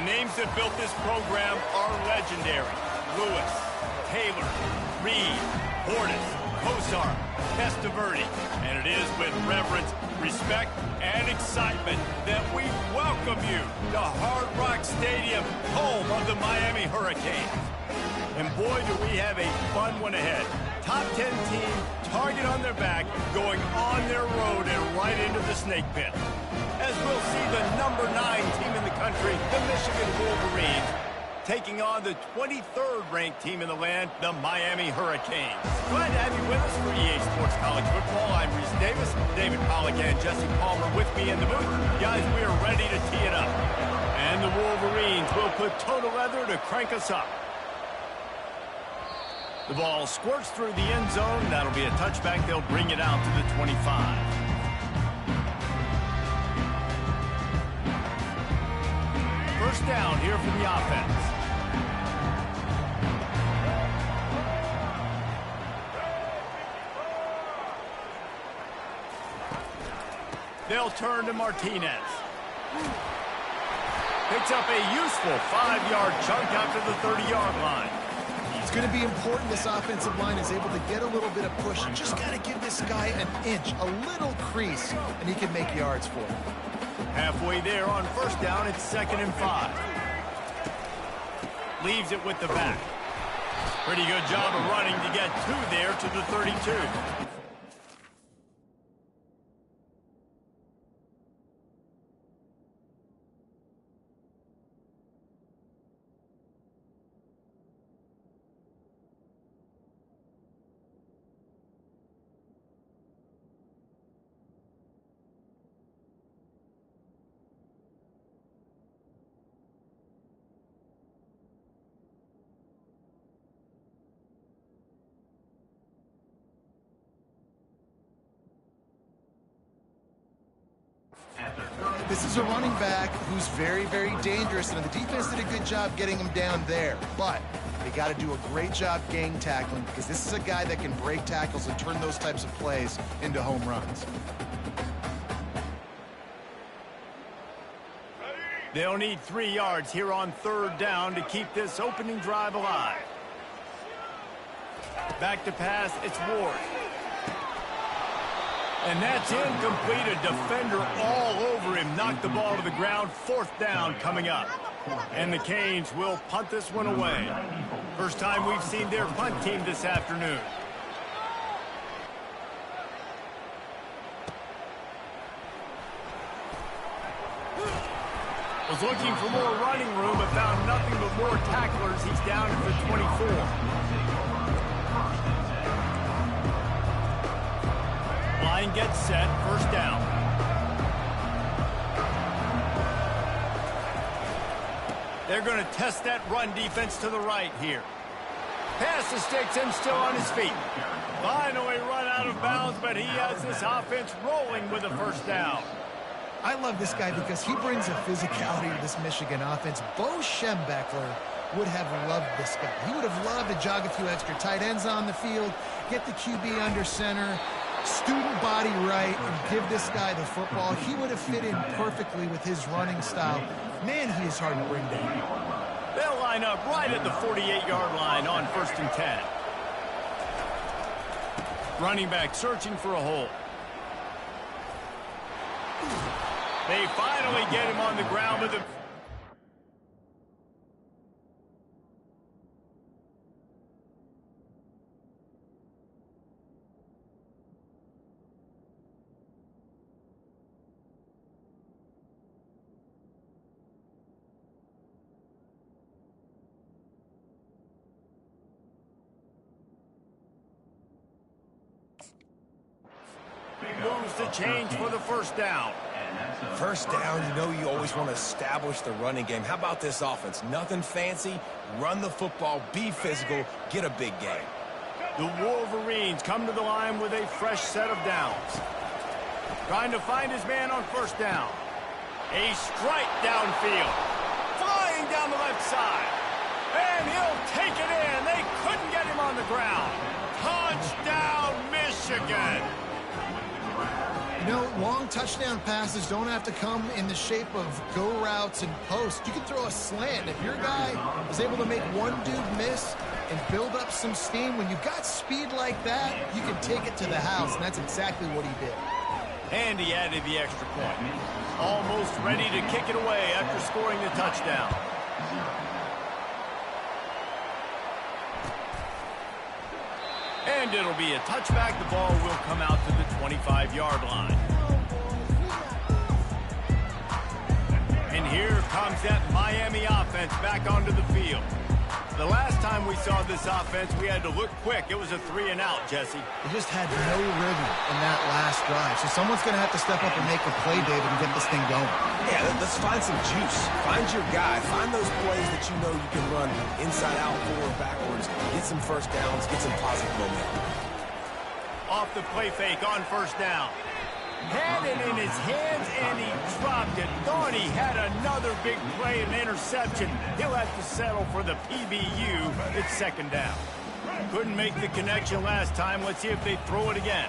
names that built this program are legendary. Lewis, Taylor, Reed, Portis, Kosar, Testaverde. And it is with reverence, respect, and excitement that we welcome you to Hard Rock Stadium, home of the Miami Hurricanes. And boy, do we have a fun one ahead. Top 10 team, target on their back, going on their road and right into the snake pit. As we'll see the number 9 team in the country, the Michigan Wolverines, taking on the 23rd ranked team in the land, the Miami Hurricanes. Glad to have you with us for EA Sports College Football. I'm Reese Davis, David Pollack and Jesse Palmer with me in the booth. Guys, we are ready to tee it up. And the Wolverines will put total leather to crank us up. The ball squirts through the end zone. That'll be a touchback. They'll bring it out to the 25. First down here for the offense. They'll turn to Martinez. Picks up a useful 5-yard chunk out to the 30-yard line. It's going to be important this offensive line is able to get a little bit of push. You just got to give this guy an inch, a little crease, and he can make yards for it. Halfway there on first down, it's 2nd and 5. Leaves it with the back. Pretty good job of running to get 2 there to the 32. This is a running back who's very, very dangerous, and the defense did a good job getting him down there. But they got to do a great job gang tackling because this is a guy that can break tackles and turn those types of plays into home runs. They'll need 3 yards here on 3rd down to keep this opening drive alive. Back to pass, it's Ward. And that's incomplete. A defender all over him. Knocked the ball to the ground. 4th down coming up. And the Canes will punt this one away. First time we've seen their punt team this afternoon. Was looking for more running room, but found nothing but more tacklers. He's down at the 24. Line gets set, first down. They're going to test that run defense to the right here. Pass the sticks and still on his feet. Finally run out of bounds, but he has this offense rolling with a first down. I love this guy because he brings a physicality to this Michigan offense. Bo Schembechler would have loved this guy. He would have loved to jog a few extra tight ends on the field, get the QB under center, student body right, and give this guy the football. He would have fit in perfectly with his running style. Man, he is hard to bring down. They'll line up right at the 48-yard line on 1st and 10. Running back searching for a hole. They finally get him on the ground with the... Moves the change for the first down. First down, you know you always want to establish the running game. How about this offense? Nothing fancy. Run the football, be physical, get a big game. The Wolverines come to the line with a fresh set of downs. Trying to find his man on first down. A strike downfield. Flying down the left side. And he'll take it in. They couldn't get him on the ground. Touchdown, Michigan. You know, long touchdown passes don't have to come in the shape of go routes and posts. You can throw a slant. If your guy is able to make one dude miss and build up some steam, when you've got speed like that, you can take it to the house, and that's exactly what he did. And he added the extra point. Almost ready to kick it away after scoring the touchdown. And it'll be a touchback. The ball will come out to the 25-yard line. And here comes that Miami offense back onto the field. The last time we saw this offense, we had to look quick. It was a 3-and-out, Jesse. They just had no rhythm in that last drive. So someone's going to have to step up and make a play, David, and get this thing going. Yeah, let's find some juice. Find your guy. Find those plays that you know you can run inside out, forward, backwards. Get some first downs. Get some positive momentum. Off the play fake on first down. Had it in his hands, and he dropped it. Thought he had another big play, an interception. He'll have to settle for the PBU. It's second down. Couldn't make the connection last time. Let's see if they throw it again.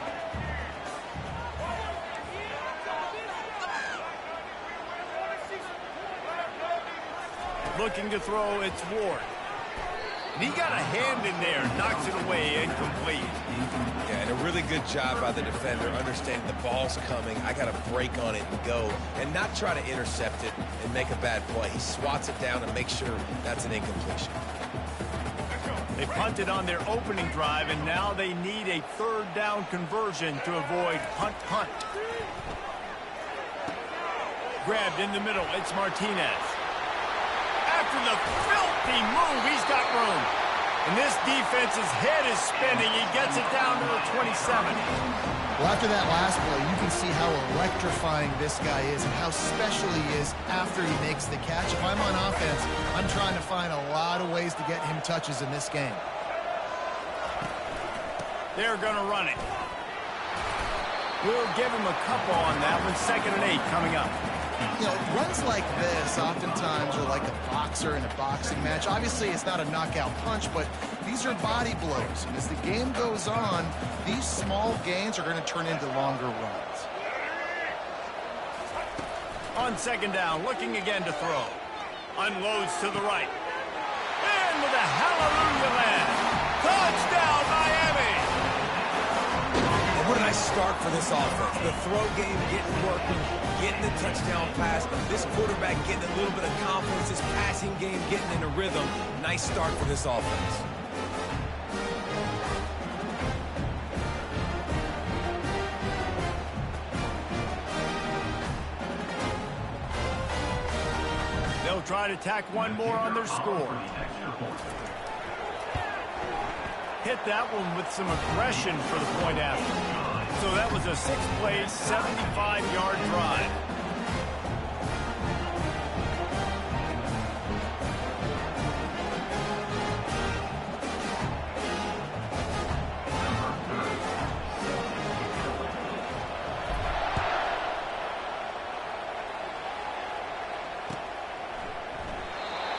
Looking to throw, it's Ward. And he got a hand in there, knocks it away, incomplete. Yeah, and a really good job by the defender, understanding the ball's coming. I got to break on it and go, and not try to intercept it and make a bad play. He swats it down and makes sure that's an incompletion. They punted on their opening drive, and now they need a third down conversion to avoid punt. Grabbed in the middle, it's Martinez. After the filthy move, he's got room. And this defense's head is spinning. He gets it down to the 27. Well, after that last play, you can see how electrifying this guy is and how special he is after he makes the catch. If I'm on offense, I'm trying to find a lot of ways to get him touches in this game. They're going to run it. We'll give him a couple on that one. 2nd and 8 coming up. You know, runs like this oftentimes are like a boxer in a boxing match. Obviously, it's not a knockout punch, but these are body blows. And as the game goes on, these small gains are going to turn into longer runs. On 2nd down, looking again to throw. Unloads to the right. And with a hallelujah land. Touchdown, Miami! And what a nice start for this offense. The throw game getting working, getting the touchdown pass. This quarterback getting a little bit of confidence. This passing game getting in a rhythm. Nice start for this offense. They'll try to tack one more on their score. Hit that one with some aggression for the point after. So that was a 6-play, 75-yard drive.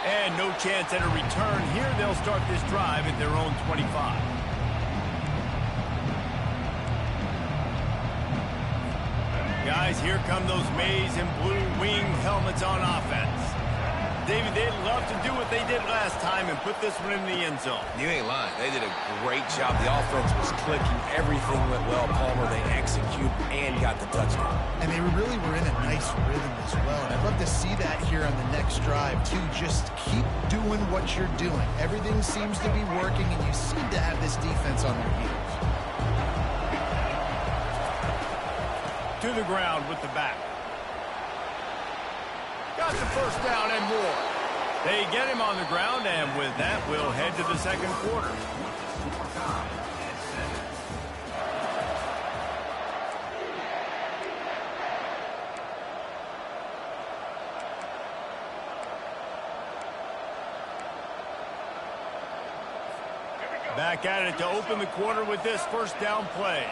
And no chance at a return here. They'll start this drive at their own 25. Guys, here come those maize and blue wing helmets on offense. David, they'd love to do what they did last time and put this one in the end zone. You ain't lying. They did a great job. The offense was clicking. Everything went well, Palmer. They executed and got the touchdown. And they really were in a nice rhythm as well. And I'd love to see that here on the next drive, too. Just keep doing what you're doing. Everything seems to be working, and you seem to have this defense on their heels. To the ground with the back. Got the first down and more. They get him on the ground, and with that, we'll head to the second quarter. Back at it to open the quarter with this first down play.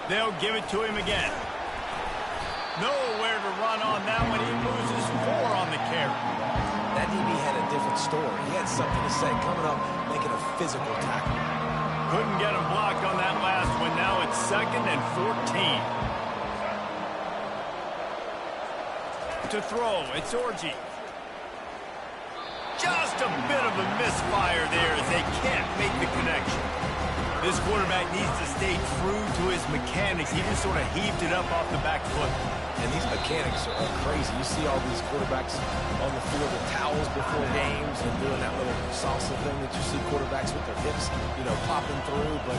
They'll give it to him again. Nowhere to run on that one. He loses 4 on the carry. That DB had a different story. He had something to say, coming up, making a physical tackle. Couldn't get him blocked on that last one. Now it's 2nd and 14. To throw, it's Orji. Just a bit of a misfire there as they can't make the connection. This quarterback needs to stay true to his mechanics. He just sort of heaved it up off the back foot. And these mechanics are crazy. You see all these quarterbacks on the field with towels before games and doing that little salsa thing that you see quarterbacks with their hips, popping through. But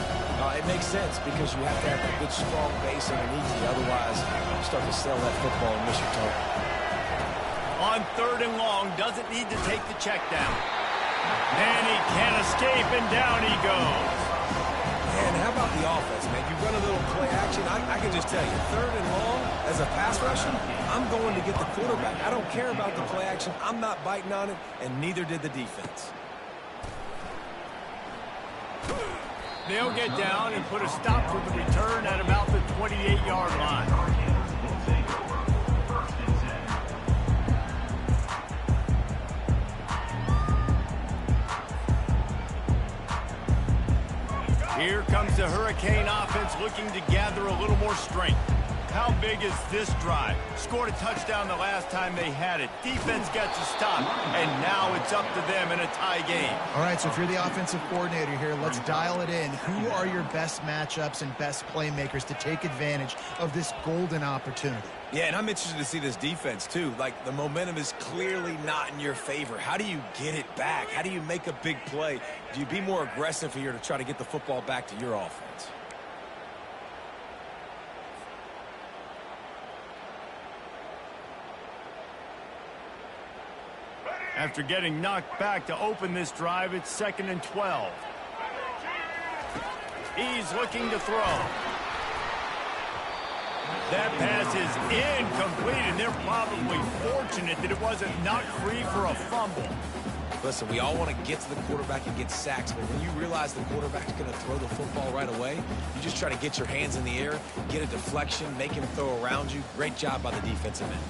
it makes sense because you have to have that good, strong base underneath you. Otherwise, you start to sell that football and miss your target. On 3rd and long, doesn't need to take the check down. And he can't escape, and down he goes. Man, how about the offense, man? You run a little play action. I can just tell you, 3rd and long, as a pass rusher, I'm going to get the quarterback. I don't care about the play action. I'm not biting on it, and neither did the defense. They'll get down and put a stop to the return at about the 28-yard line. Here comes the Hurricane offense looking to gather a little more strength. How big is this drive? Scored a touchdown the last time they had it. Defense gets a stop, and now it's up to them in a tie game. All right, so if you're the offensive coordinator here, let's dial it in. Who are your best matchups and best playmakers to take advantage of this golden opportunity? Yeah, and I'm interested to see this defense, too. Like, the momentum is clearly not in your favor. How do you get it back? How do you make a big play? Do you be more aggressive here to try to get the football back to your offense? After getting knocked back to open this drive, it's 2nd and 12. He's looking to throw. That pass is incomplete, and they're probably fortunate that it wasn't knocked free for a fumble. Listen, we all want to get to the quarterback and get sacks, but when you realize the quarterback's going to throw the football right away, you just try to get your hands in the air, get a deflection, make him throw around you. Great job by the defensive end.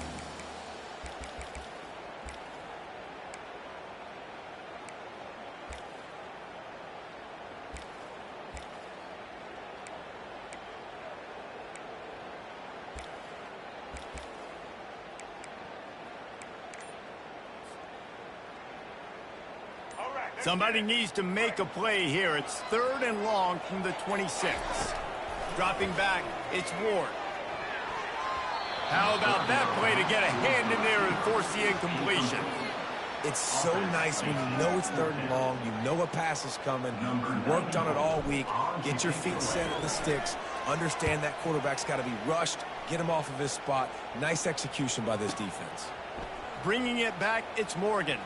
Somebody needs to make a play here. It's 3rd and long from the 26. Dropping back, it's Ward. How about that play to get a hand in there and force the incompletion? It's so nice when you know it's 3rd and long, you know a pass is coming, you worked on it all week, get your feet set at the sticks, understand that quarterback's got to be rushed, get him off of his spot. Nice execution by this defense. Bringing it back, it's Morgan.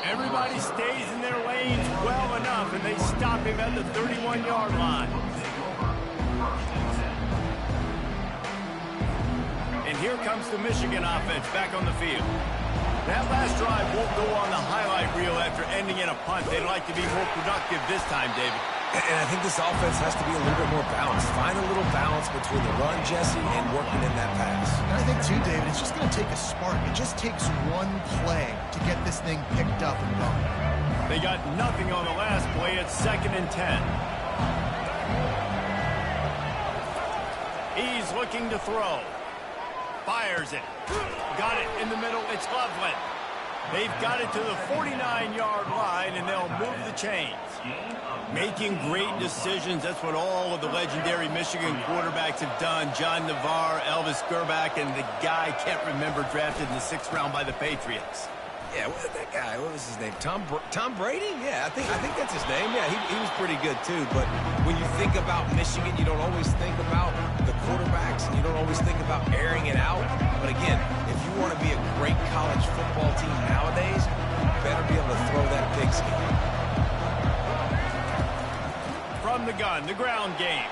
Everybody stays in their lanes well enough, and they stop him at the 31-yard line. And here comes the Michigan offense back on the field. That last drive won't go on the highlight reel after ending in a punt. They'd like to be more productive this time, David. And I think this offense has to be a little bit more balanced. Find a little balance between the run, Jesse, and working in that pass. And I think, too, David, it's just going to take a spark. It just takes one play to get this thing picked up and going. They got nothing on the last play. It's 2nd and 10. He's looking to throw. Fires it. Got it in the middle. It's Loveland. They've got it to the 49-yard line, and they'll move the chains. Making great decisions, that's what all of the legendary Michigan quarterbacks have done. John Navarre, Elvis Gerbach, and the guy I can't remember drafted in the 6th round by the Patriots. Yeah, that guy, what was his name? Tom Brady? Yeah, I think that's his name. Yeah, he was pretty good too. But when you think about Michigan, you don't always think about the quarterbacks, and you don't always think about airing it out. But again, if you want to be a great college football team nowadays, you better be able to throw that pigskin. From the gun, the ground game.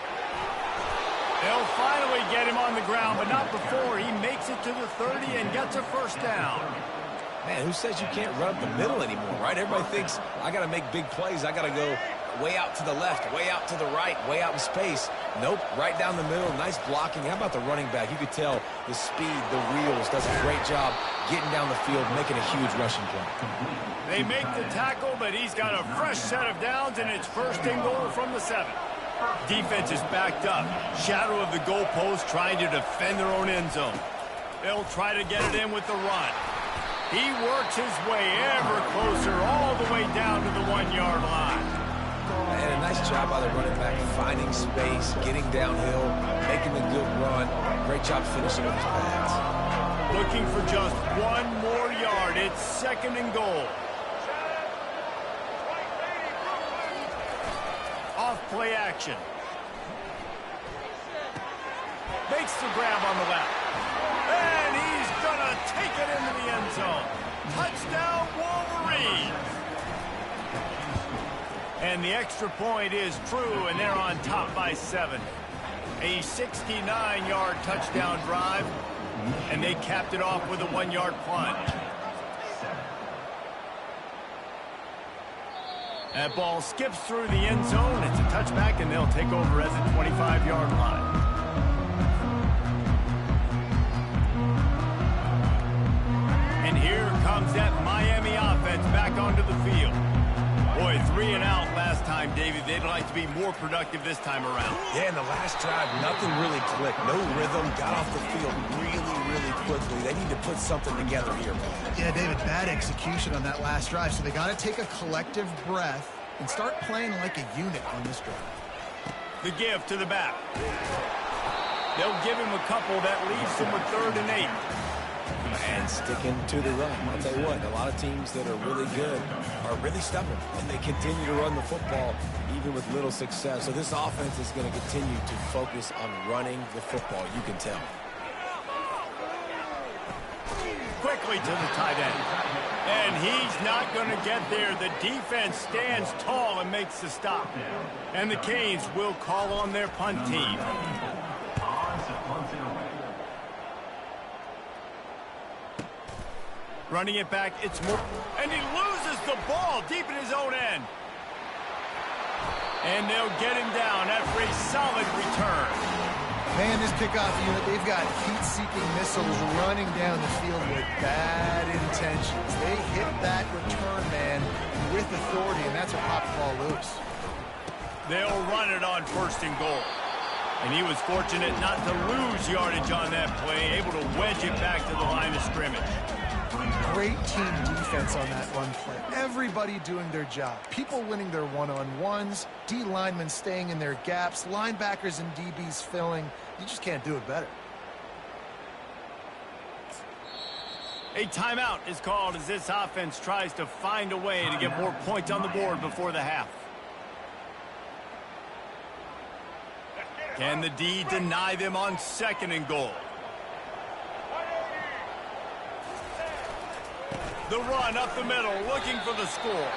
They'll finally get him on the ground, but not before he makes it to the 30 and gets a first down. Man, who says you can't run up the middle anymore, right? Everybody thinks, I got to make big plays. I got to go way out to the left, way out to the right, way out in space. Nope, right down the middle, nice blocking. How about the running back? You could tell the speed, the wheels, does a great job getting down the field, making a huge rushing play. They make the tackle, but he's got a fresh set of downs, and it's 1st and goal from the 7. Defense is backed up. Shadow of the goalpost trying to defend their own end zone. They'll try to get it in with the run. He works his way ever closer all the way down to the 1-yard line. And a nice job by the running back, finding space, getting downhill, making a good run. Great job finishing with his pads. Looking for just one more yard. It's 2nd and goal. Off play action. Makes the grab on the left. And he's gonna take it into the end zone. Touchdown, Wolverines! And the extra point is true, and they're on top by 7. A 69-yard touchdown drive, and they capped it off with a 1-yard punt. That ball skips through the end zone. It's a touchback, and they'll take over at the 25-yard line. And here comes that Miami offense back onto the field. Boy, 3 and out last time, David. They'd like to be more productive this time around. Yeah, in the last drive, nothing really clicked. No rhythm, got off the field really quickly. They need to put something together here. Yeah, David, bad execution on that last drive, so they got to take a collective breath and start playing like a unit on this drive. The give to the back. They'll give him a couple that leaves him with 3rd and 8. And sticking to the run. I'll tell you what, a lot of teams that are really good are really stubborn, and they continue to run the football even with little success. So this offense is going to continue to focus on running the football, you can tell. Quickly to the tight end. And he's not going to get there. The defense stands tall and makes the stop. And the Canes will call on their punt team. Running it back, it's more. And he loses the ball deep in his own end. And they'll get him down after a solid return. Man, this kickoff unit, they've got heat-seeking missiles running down the field with bad intentions. They hit that return man with authority, and that's what popped the ball loose. They'll run it on 1st and goal. And he was fortunate not to lose yardage on that play, able to wedge it back to the line of scrimmage. Great team defense on that run play. Everybody doing their job. People winning their one-on-ones, D linemen staying in their gaps, linebackers and DBs filling. You just can't do it better. A timeout is called as this offense tries to find a way to get more points on the board before the half. Can the D deny them on 2nd and goal? The run up the middle, looking for the score.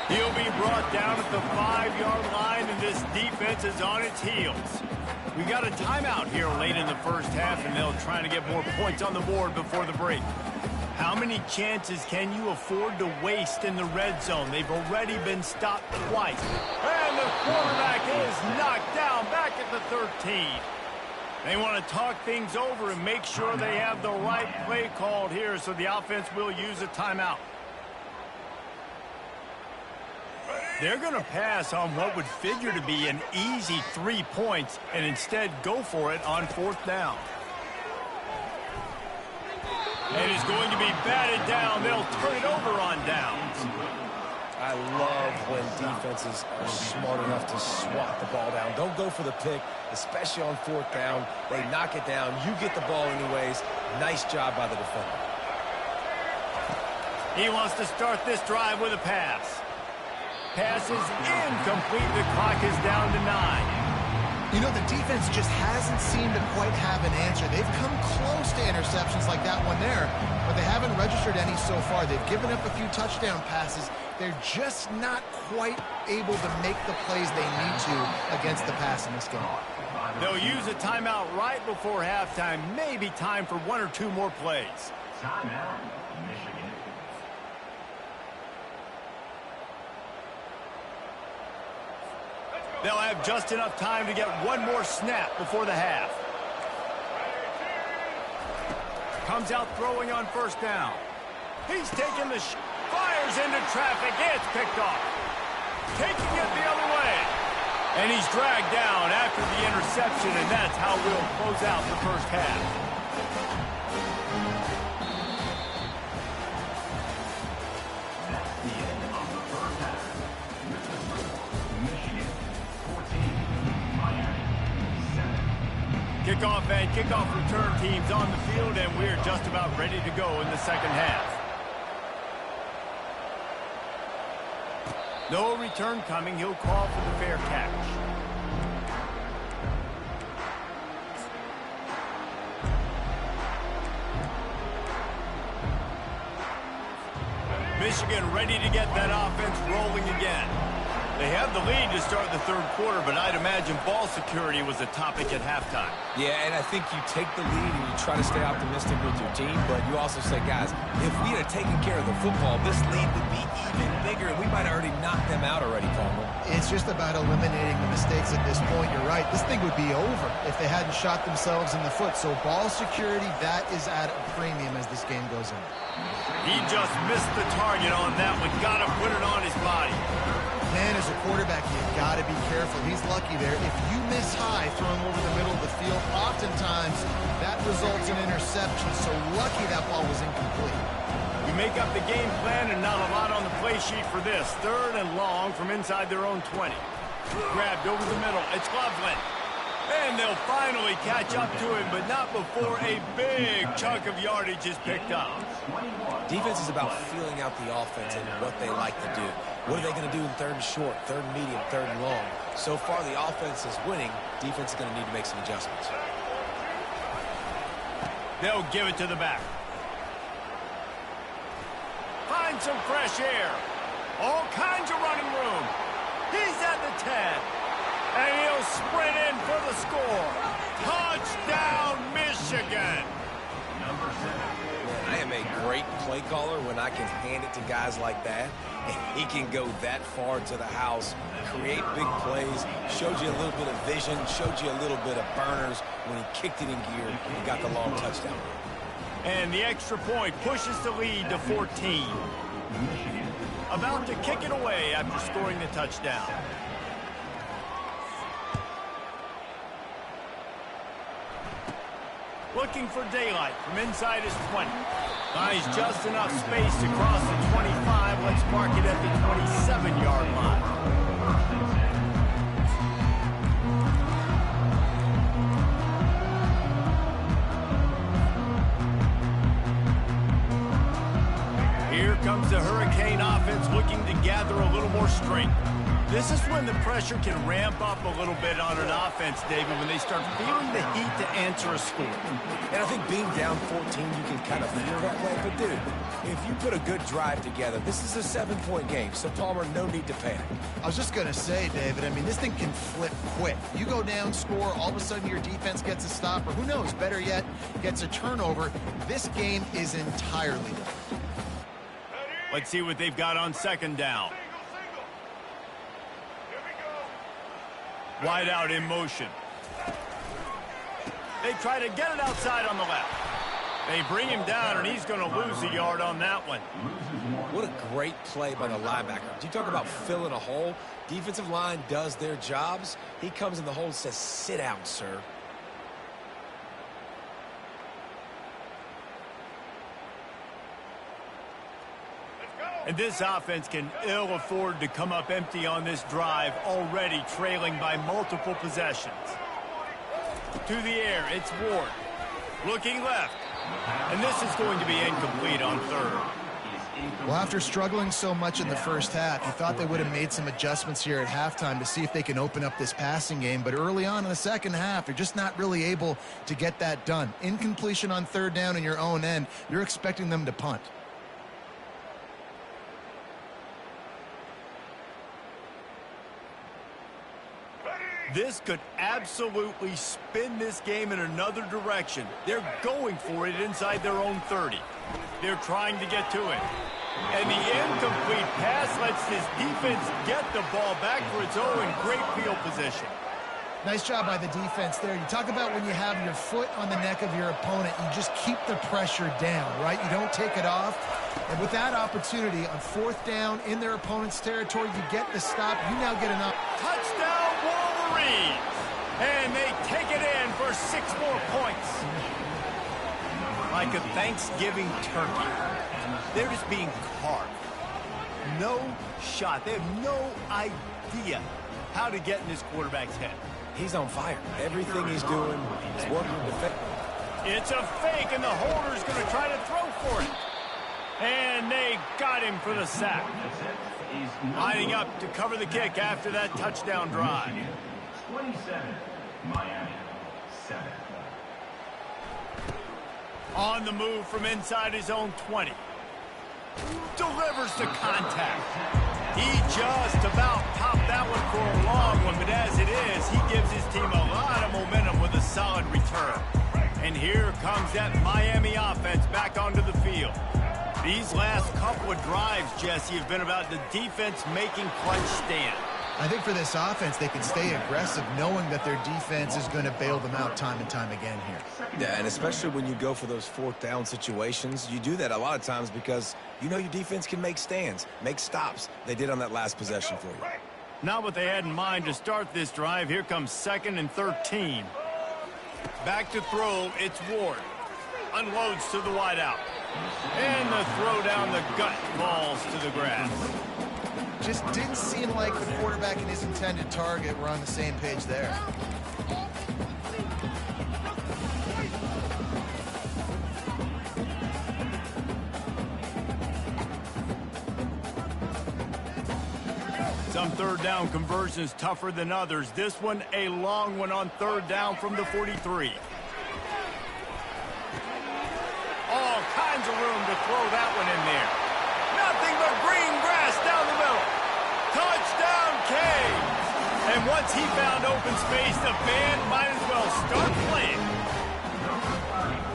He'll be brought down at the 5-yard line, and this defense is on its heels. We got a timeout here late in the first half, and they'll try to get more points on the board before the break. How many chances can you afford to waste in the red zone? They've already been stopped twice. And the quarterback is knocked down back at the 13. They want to talk things over and make sure they have the right play called here, so the offense will use a timeout. They're going to pass on what would figure to be an easy 3 points and instead go for it on 4th down. And it's going to be batted down. They'll turn it over on downs. I love when defenses are smart enough to swat the ball down. Don't go for the pick, especially on 4th down. They knock it down. You get the ball anyways. Nice job by the defender. He wants to start this drive with a pass. Pass is incomplete. The clock is down to 9. You know, the defense just hasn't seemed to quite have an answer. They've come close to interceptions like that one there, but they haven't registered any so far. They've given up a few touchdown passes. They're just not quite able to make the plays they need to against the pass in this game. They'll use a timeout right before halftime. Maybe time for 1 or 2 more plays. Timeout, Michigan. They'll have just enough time to get 1 more snap before the half. Comes out throwing on 1st down. He's taking the fires into traffic. It's picked off. Taking it the other way. And he's dragged down after the interception, and that's how we'll close out the first half. The end of the first half. Michigan 14, Miami 7. Kickoff and kickoff return teams on the field, and we're just about ready to go in the second half. No return coming. He'll call for the fair catch. Michigan ready to get that offense rolling again. They have the lead to start the third quarter, but I'd imagine ball security was a topic at halftime. Yeah, and I think you take the lead and you try to stay optimistic with your team, but you also say, guys, if we had taken care of the football, this lead would be even bigger, and we might have already knocked them out already, Palmer. It's just about eliminating the mistakes at this point. You're right. This thing would be over if they hadn't shot themselves in the foot. So ball security, that is at a premium as this game goes on. He just missed the target on that one. Got to put it on his body. Man, as a quarterback, you got to be careful. He's lucky there. If you miss high throwing over the middle of the field, oftentimes that results in interception. So lucky that ball was incomplete. We make up the game plan and not a lot on the play sheet for this. Third and long from inside their own 20. Grabbed over the middle. It's Loveland. And they'll finally catch up to him, but not before a big chunk of yardage is picked up. Defense is about feeling out the offense and what they like to do. What are they going to do in third and short, third and medium, third and long? So far, the offense is winning. Defense is going to need to make some adjustments. They'll give it to the back. Find some fresh air. All kinds of running room. He's at the 10. And he'll sprint in for the score. Touchdown, Michigan. Number 7. I am a great play caller when I can hand it to guys like that. And he can go that far to the house, create big plays, showed you a little bit of vision, showed you a little bit of burners when he kicked it in gear and got the long touchdown. And the extra point pushes the lead to 14. Michigan. About to kick it away after scoring the touchdown. Looking for daylight from inside his 20. Finds just enough space to cross the 25. Let's mark it at the 27-yard line. Here comes the Hurricane offense looking to gather a little more strength. This is when the pressure can ramp up a little bit on an offense, David, when they start feeling the heat to answer a score. And I think being down 14, you can kind of feel that way. But, dude, if you put a good drive together, this is a 7-point game. So, Palmer, no need to panic. I was just going to say, David, I mean, this thing can flip quick. You go down, score, all of a sudden your defense gets a stop, or who knows, better yet, gets a turnover. This game is entirely different. Let's see what they've got on second down. Wide out in motion. They try to get it outside on the left. They bring him down, and he's going to lose a yard on that one. What a great play by the linebacker. You talk about filling a hole. Defensive line does their jobs. He comes in the hole and says, sit down, sir. And this offense can ill afford to come up empty on this drive, already trailing by multiple possessions. To the air, it's Ward. Looking left. And this is going to be incomplete on third. Well, after struggling so much in the first half, you thought they would have made some adjustments here at halftime to see if they can open up this passing game. But early on in the second half, they're just not really able to get that done. Incompletion on third down in your own end, you're expecting them to punt. This could absolutely spin this game in another direction. They're going for it inside their own 30. They're trying to get to it. And the incomplete pass lets this defense get the ball back for its own great field position. Nice job by the defense there. You talk about when you have your foot on the neck of your opponent, you just keep the pressure down, right? You don't take it off. And with that opportunity on fourth down in their opponent's territory, you get the stop. You now get enough. Touchdown, Wolves! And they take it in for 6 more points. Like a Thanksgiving turkey. They're just being carved. No shot. They have no idea how to get in this quarterback's head. He's on fire. Everything he's doing is working defense. It's a fake, and the holder's going to try to throw for it. And they got him for the sack. Lining up to cover the kick after that touchdown drive. 27, Miami 7. On the move from inside his own 20. Delivers to contact. He just about popped that one for a long one, but as it is, he gives his team a lot of momentum with a solid return. And here comes that Miami offense back onto the field. These last couple of drives, Jesse, have been about the defense making clutch stand. I think for this offense, they can stay aggressive knowing that their defense is going to bail them out time and time again here. Yeah, and especially when you go for those 4th down situations, you do that a lot of times because you know your defense can make stands, make stops. They did on that last possession for you. Not what they had in mind to start this drive. Here comes 2nd and 13. Back to throw, it's Ward. Unloads to the wideout. And the throw down the gut falls to the grass. Just didn't seem like the quarterback and his intended target were on the same page there. Some 3rd down conversions tougher than others. This one a long one on 3rd down from the 43. All kinds of room to throw that one in there. Nothing but green grass down the middle. Touchdown, Canes! And once he found open space, the band might as well start playing.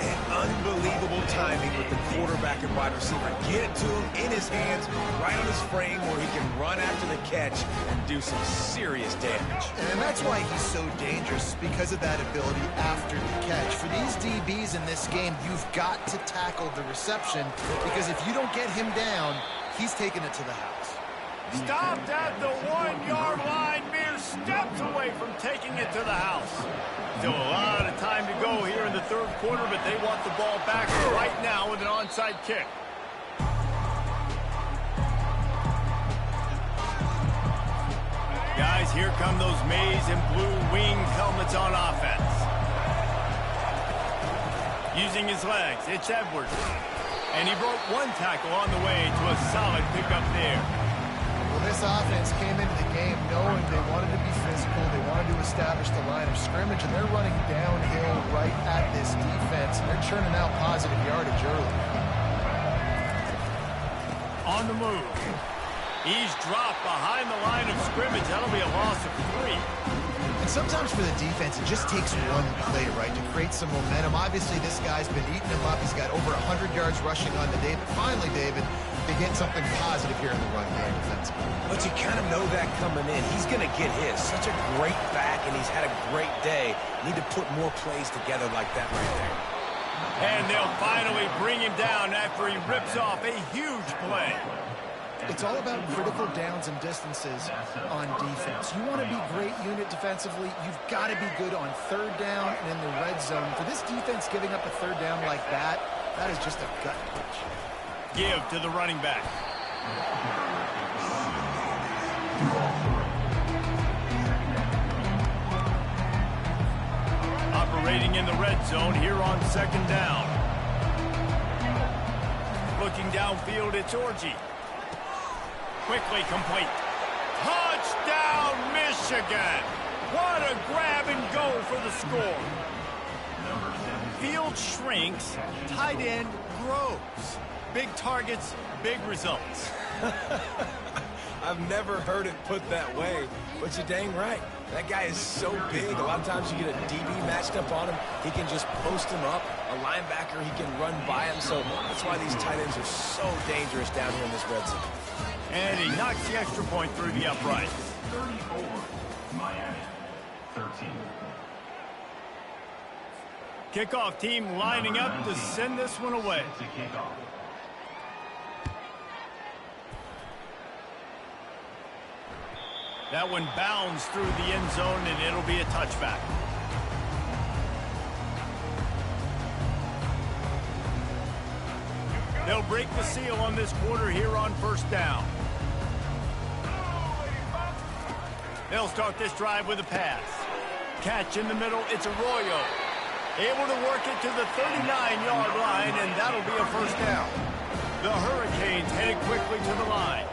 And unbelievable timing with the quarterback and wide receiver. Get it to him in his hands, right on his frame where he can run after the catch and do some serious damage. And that's why he's so dangerous, because of that ability after the catch. For these DBs in this game, you've got to tackle the reception, because if you don't get him down, he's taking it to the house. Stopped at the 1-yard line, mere steps away from taking it to the house. Still a lot of time to go here in the 3rd quarter, but they want the ball back right now with an onside kick. Guys, here come those maize and blue wing helmets on offense. Using his legs, it's Edwards. And he broke one tackle on the way to a solid pickup there. Well, this offense came into the game knowing they wanted to be physical, they wanted to establish the line of scrimmage, and they're running downhill right at this defense, and they're churning out positive yardage early. On the move. He's dropped behind the line of scrimmage. That'll be a loss of 3. And sometimes for the defense, it just takes one play, right, to create some momentum. Obviously, this guy's been eating him up. He's got over 100 yards rushing on the day, but finally, David, they get something positive here in the run game defensively. But you kind of know that coming in. He's going to get his. Such a great back, and he's had a great day. Need to put more plays together like that right there. And they'll finally bring him down after he rips off a huge play. It's all about critical downs and distances on defense. You want to be great unit defensively, you've got to be good on 3rd down and in the red zone. For this defense giving up a 3rd down like that, that is just a gut punch. Give to the running back. Operating in the red zone here on 2nd down. Looking downfield, it's Orji. Quickly complete. Touchdown, Michigan! What a grab and go for the score. Field shrinks, tight end grows. Big targets, big results. I've never heard it put that way, but you're dang right. That guy is so big. A lot of times you get a DB matched up on him. He can just post him up. A linebacker, he can run by him. So that's why these tight ends are so dangerous down here in this red zone. And he knocks the extra point through the upright. 34, Miami 13. Kickoff team lining up to send this one away. To kick off. That one bounds through the end zone, and it'll be a touchback. They'll break the seal on this quarter here on first down. They'll start this drive with a pass. Catch in the middle, it's Arroyo. Able to work it to the 39-yard line, and that'll be a first down. The Hurricanes headed quickly to the line.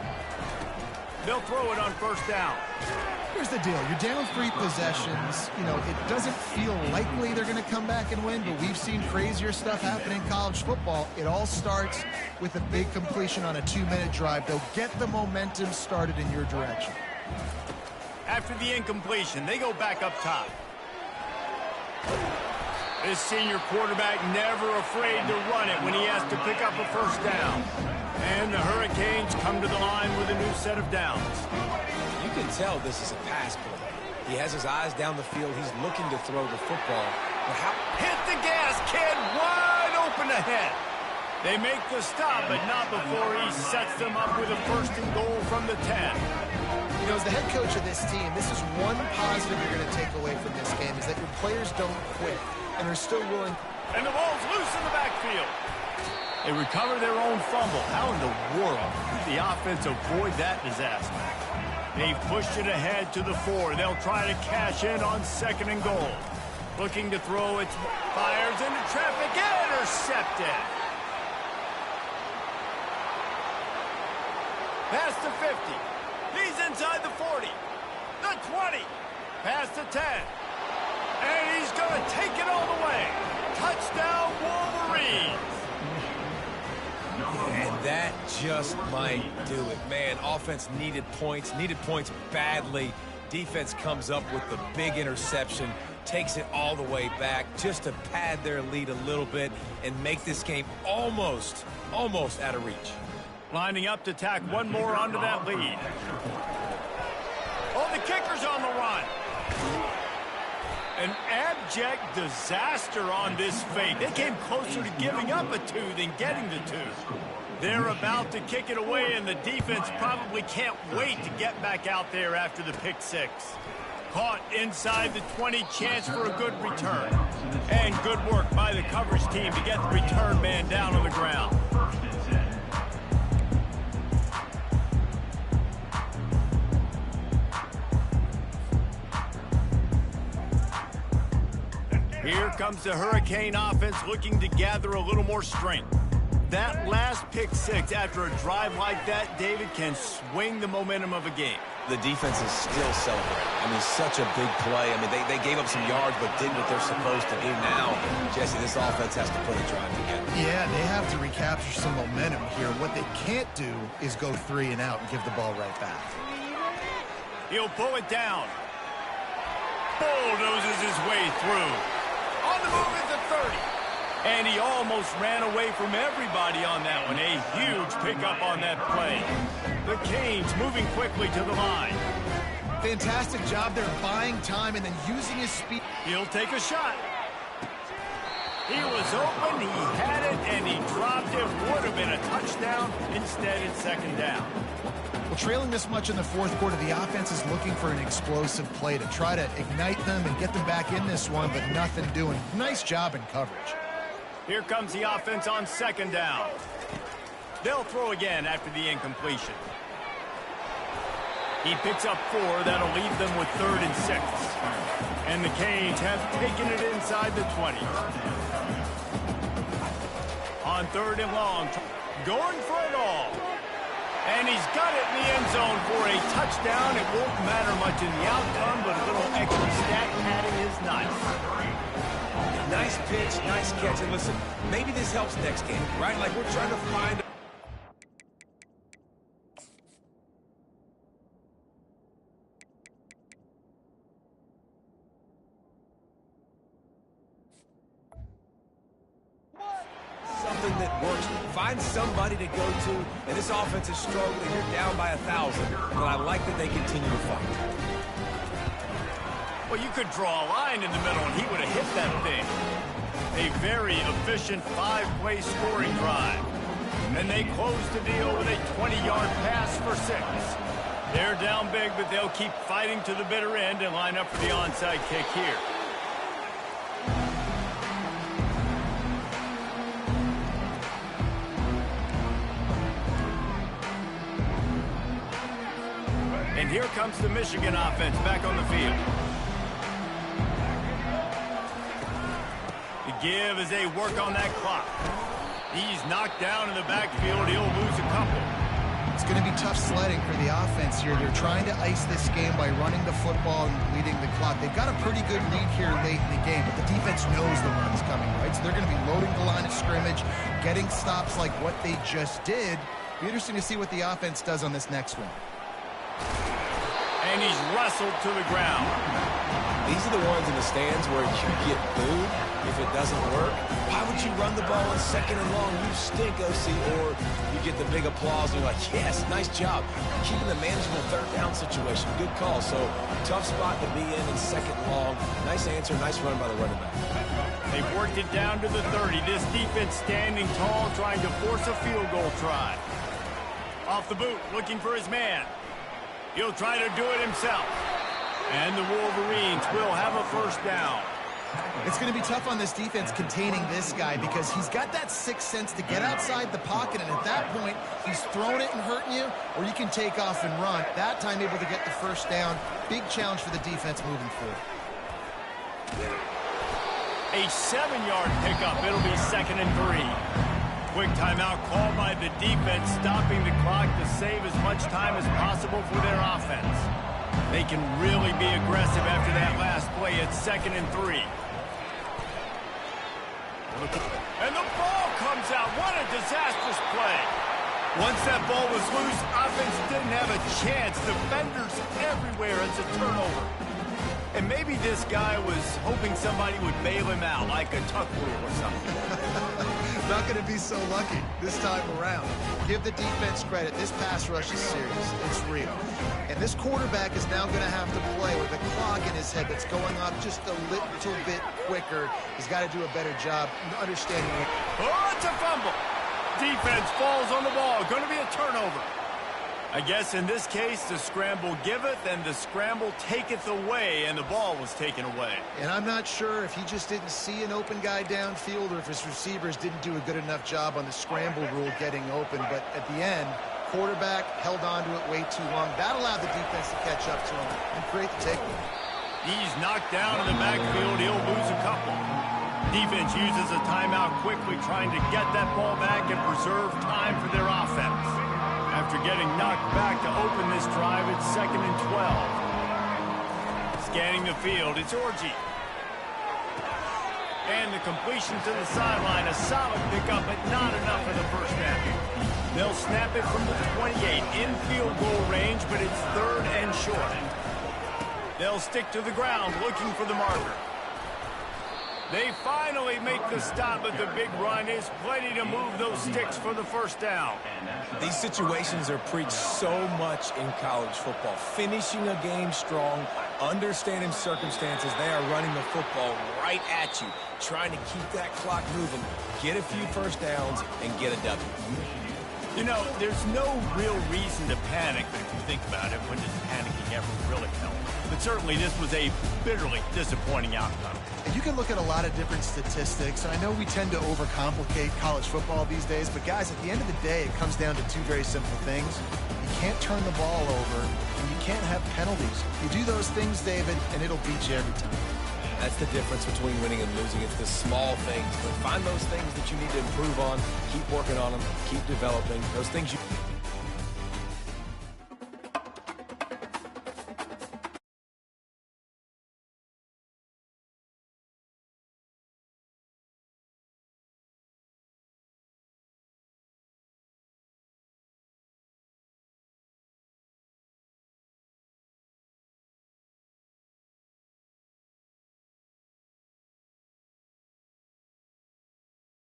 They'll throw it on first down. Here's the deal. You're down 3 possessions. You know, it doesn't feel likely they're going to come back and win, but we've seen crazier stuff happen in college football. It all starts with a big completion on a 2-minute drive. They'll get the momentum started in your direction. After the incompletion, they go back up top. This senior quarterback never afraid to run it when he has to pick up a first down. And the Hurricanes come to the line with a new set of downs. You can tell this is a pass play. He has his eyes down the field. He's looking to throw the football. But hit the gas, kid! Wide open ahead. They make the stop, but not before he sets them up with a first and goal from the 10. You know, as the head coach of this team, this is one positive you're going to take away from this game, is that your players don't quit and are still willing. And the ball's loose in the backfield. They recover their own fumble. How in the world did the offense avoid that disaster? They've pushed it ahead to the 4. They'll try to cash in on second and goal. Looking to throw, it fires into traffic, intercepted. Past the 50. He's inside the 40. The 20. Past the 10. And he's going to take it all the way. Touchdown, Wolverines. And that just might do it. Man, offense needed points badly. Defense comes up with the big interception, takes it all the way back just to pad their lead a little bit and make this game almost out of reach. Lining up to tack one more onto that lead. Oh, the kicker's on the run. An abject disaster on this fake. They came closer to giving up a 2 than getting the 2. They're about to kick it away, and the defense probably can't wait to get back out there after the pick 6. Caught inside the 20, chance for a good return. And good work by the coverage team to get the return man down on the ground. Here comes the Hurricane offense looking to gather a little more strength. That last pick 6 after a drive like that, David, can swing the momentum of a game. The defense is still celebrating. I mean, such a big play. I mean, they gave up some yards but did what they're supposed to do now. Jesse, this offense has to put a drive together. Yeah, they have to recapture some momentum here. What they can't do is go 3 and out and give the ball right back. He'll pull it down. Bulldozes his way through. On the move at the 30. And he almost ran away from everybody on that one. A huge pickup on that play. The Canes moving quickly to the line. Fantastic job there buying time and then using his speed. He'll take a shot. He was open, he had it, and he dropped it. Would have been a touchdown. Instead, it's second down. Well, trailing this much in the fourth quarter, the offense is looking for an explosive play to try to ignite them and get them back in this one, but nothing doing. Nice job in coverage. Here comes the offense on second down. They'll throw again after the incompletion. He picks up 4. That'll leave them with 3rd and 6. And the Canes have taken it inside the 20. On 3rd and long, going for it all. And he's got it in the end zone for a touchdown. It won't matter much in the outcome, but a little extra stat padding is nice. Nice pitch, nice catch. And listen, maybe this helps next game, right? Like we're trying to find... something that works. Find somebody to go to, and this offense is struggling. You're down by 1,000, but I like that they continue to fight. Well, you could draw a line in the middle, and he would have hit that thing. A very efficient 5-play scoring drive. And they close the deal with a 20-yard pass for 6. They're down big, but they'll keep fighting to the bitter end and line up for the onside kick here. And here comes the Michigan offense back on the field. The give as they work on that clock. He's knocked down in the backfield. He'll lose a couple. It's going to be tough sledding for the offense here. They're trying to ice this game by running the football and bleeding the clock. They've got a pretty good lead here late in the game, but the defense knows the run's coming, right? So they're going to be loading the line of scrimmage, getting stops like what they just did. Be interesting to see what the offense does on this next one. And he's wrestled to the ground. These are the ones in the stands where you get booed if it doesn't work. Why would you run the ball on 2nd and long? You stink, OC. Or you get the big applause and you're like, yes, nice job. Keeping the manageable 3rd down situation. Good call. So tough spot to be in 2nd and long. Nice answer, nice run by the running back. They've worked it down to the 30. This defense standing tall, trying to force a field goal try. Off the boot, looking for his man. He'll try to do it himself. And the Wolverines will have a 1st down. It's going to be tough on this defense containing this guy because he's got that 6th sense to get outside the pocket, and at that point, he's throwing it and hurting you, or you can take off and run. That time able to get the 1st down. Big challenge for the defense moving forward. A 7-yard pickup. It'll be 2nd and 3. Quick timeout called by the defense, stopping the clock to save as much time as possible for their offense. They can really be aggressive after that last play. It's 2nd and 3. And the ball comes out. What a disastrous play. Once that ball was loose, offense didn't have a chance. Defenders everywhere. It's a turnover. And maybe this guy was hoping somebody would bail him out, like a tuck rule or something. Not going to be so lucky this time around. Give the defense credit. This pass rush is serious. It's real. And this quarterback is now going to have to play with a clock in his head that's going up just a little bit quicker. He's got to do a better job understanding it. Oh, it's a fumble. Defense falls on the ball. Going to be a turnover. I guess in this case, the scramble giveth and the scramble taketh away, and the ball was taken away. And I'm not sure if he just didn't see an open guy downfield or if his receivers didn't do a good enough job on the scramble rule getting open. But at the end, quarterback held on to it way too long. That allowed the defense to catch up to him and create the takeaway. He's knocked down in the backfield. He'll lose a couple. Defense uses a timeout quickly, trying to get that ball back and preserve time for their offense. After getting knocked back to open this drive, it's 2nd and 12. Scanning the field, it's Orji. And the completion to the sideline, a solid pickup, but not enough for the 1st down. They'll snap it from the 28, in field goal range, but it's 3rd and short. They'll stick to the ground, looking for the marker. They finally make the stop, but the big run is plenty to move those sticks for the 1st down. These situations are preached so much in college football. Finishing a game strong, understanding circumstances. They are running the football right at you, trying to keep that clock moving, get a few 1st downs, and get a W. You know, there's no real reason to panic, but if you think about it, when does panicking ever really help? But certainly this was a bitterly disappointing outcome. And you can look at a lot of different statistics, and I know we tend to overcomplicate college football these days, but guys, at the end of the day, it comes down to 2 very simple things. You can't turn the ball over, and you can't have penalties. You do those things, David, and it'll beat you every time. That's the difference between winning and losing. It's the small things. But find those things that you need to improve on. Keep working on them. Keep developing. Those things you...